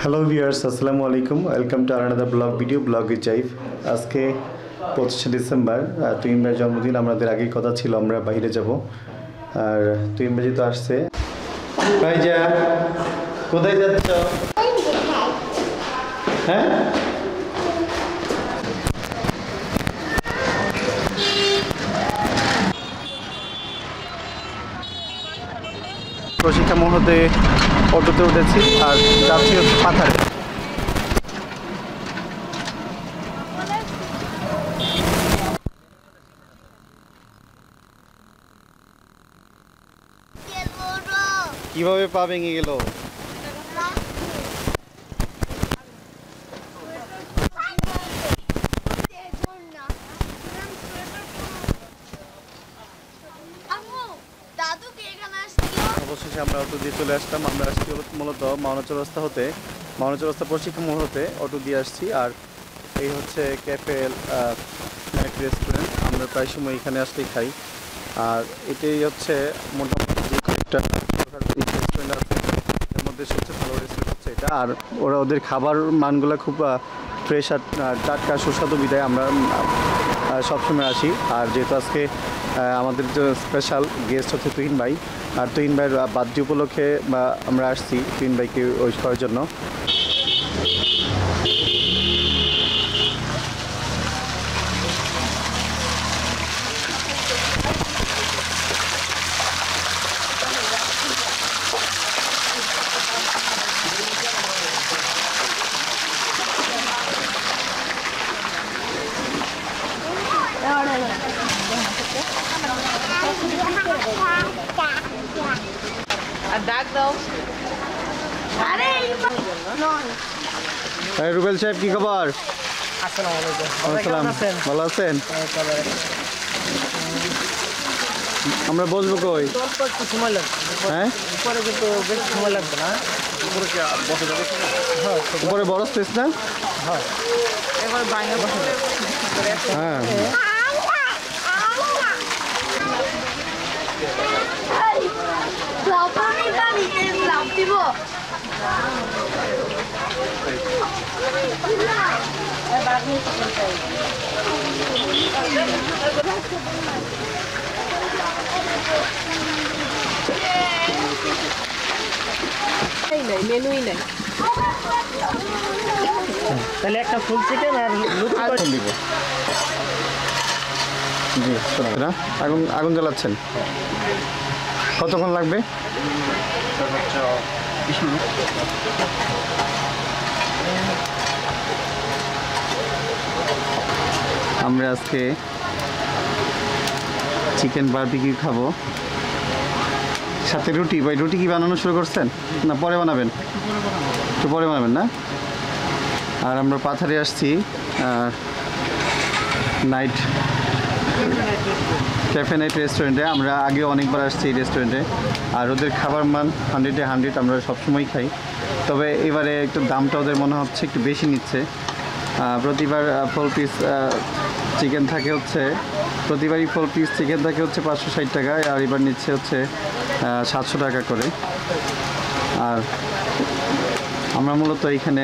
Hello viewers, আসসালামু আলাইকুম। Welcome to another vlog video, vlog with Zaif. আজকে 25শে ডিসেম্বর, তুহিন ভাইয়ের জন্মদিন। আমাদের আগেই কথা ছিল আমরা বাইরে যাব, আর তুহিন ভাই তো আসছে। ভাইজা, কোথায় যাচ্ছ? হ্যাঁ, প্রশিক্ষা মুহূর্তে অটোতে উঠেছি আর যাচ্ছি হচ্ছে পাথারে। কিভাবে পা ভেঙে গেল? অবশেষে আমরা অটো দিয়ে চলে আসলাম। আমরা আসছি মূলত মাওনা চৌরাস্তা হতে, মাওনা চৌরাস্তা প্রশিক্ষণ মোড় হতে অটো দিয়ে আসছি। আর এই হচ্ছে ক্যাফে নাইট রেস্টুরেন্ট। আমরা প্রায় সময় এখানে আসলেই খাই। আর এটাই হচ্ছে মোটামুটি যে কয়েকটা রেস্টুরেন্ট আছে এর মধ্যে সবচেয়ে ভালো রেস্টুরেন্ট হচ্ছে এটা। আর ওদের খাবার মানগুলো খুব ফ্রেশ আর টাটকা সুস্বাদু বিধায় আমরা সবসময় আসি। আর যেহেতু আজকে আমাদের যে স্পেশাল গেস্ট হচ্ছে তুহিন ভাই, আর তুহিন ভাইয়ের বার্থডে উপলক্ষে আমরা আসছি তুহিন ভাইকে উইশ করার জন্য। রুবেল সাহেব, কি খবর? ভালো আছেন? আমরা বসবো কই? হ্যাঁ, উপরে বড় স্পেস না? হ্যাঁ, মেনুই নাই। তাহলে একটা ফুল চিকেন আর লুচি দিব। জি, আগুন আগুন জ্বালাচ্ছেন? কতক্ষণ লাগবে? 20 মিনিট। আমরা আজকে চিকেন বারবিকিউ খাবো, সাথে রুটি। ভাই, রুটি কি বানানো শুরু করছেন না পরে বানাবেন? একটু পরে বানাবেন না? আর আমরা পাথারে আসছি নাইট ক্যাফে নাইট রেস্টুরেন্টে। আমরা আগে অনেকবার আসছি এই রেস্টুরেন্টে, আর ওদের খাবার মান 100-এ 100 আমরা সবসময় খাই। তবে এবারে একটু দামটা ওদের মনে হচ্ছে একটু বেশি নিচ্ছে। প্রতিবার ফুল পিস চিকেন থাকে হচ্ছে, প্রতিবারই ফুল পিস চিকেন থাকে হচ্ছে 560 টাকায়, আর এবার নিচ্ছে হচ্ছে 700 টাকা করে। আর আমরা মূলত এখানে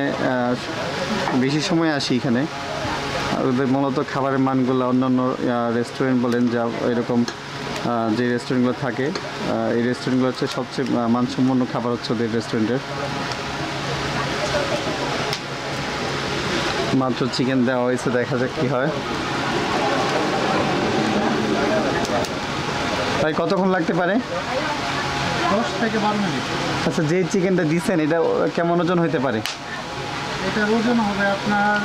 বেশি সময় আসি এখানে। ওদের মূলত খাবারের মানগুলো অন্যান্য রেস্টুরেন্ট বলেন যা এরকম যে রেস্টুরেন্টগুলো থাকে, এই রেস্টুরেন্টগুলো হচ্ছে সবচেয়ে মানসম্পন্ন খাবার হচ্ছে ওদের রেস্টুরেন্টের। মাত্র চিকেন দেওয়া হয়েছে, দেখা যাক কী হয়। তাই কতক্ষণ লাগতে পারে? 10 থেকে 12 মিনিট। আচ্ছা, যে চিকেনটা দিচ্ছেন এটা কেমন ওজন হতে পারে? এটার ওজন হবে আপনার,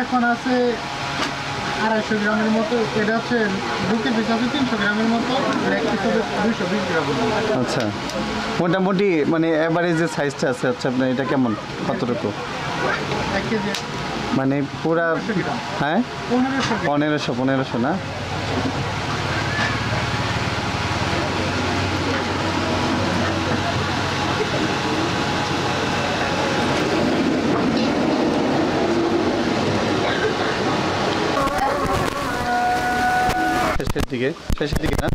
এখন আছে 250 গ্রামের মতো। এটা হচ্ছে বুকের পিস আছে 300 গ্রামের মতো, লেগ পিস হবে 220 গ্রামের মতো। আচ্ছা, মোটামুটি মানে এভারেজ যে সাইজটা আছে আচ্ছা আপনার এটা কেমন, কতটুকু? 1 কেজি মানে পুরা? হ্যাঁ, 1500 না? শেষের দিকে না?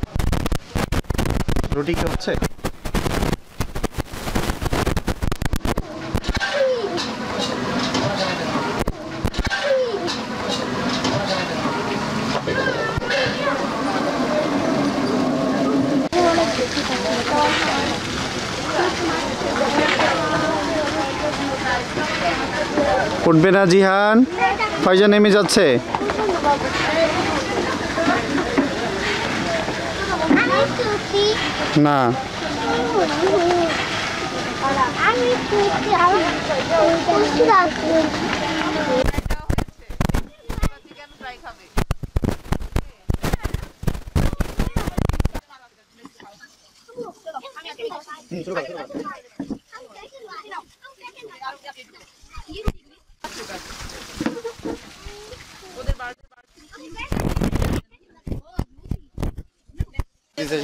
রুটি কি হচ্ছে? উঠবে না জিহান, ফাইজা নেমে যাচ্ছে। না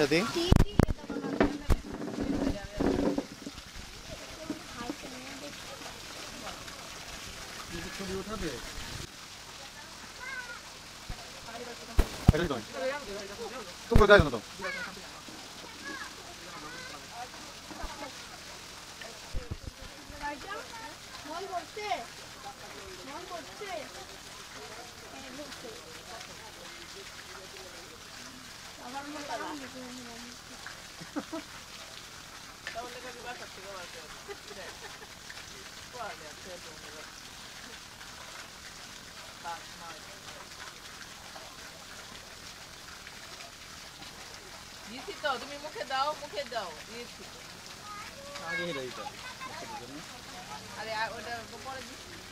সাথে তো কোথায় জানো তো দিয়েছি তো, তুমি মুখে দাও, মুখে দাও, দিয়েছি তো। আরে ওটা পরে দিচ্ছি।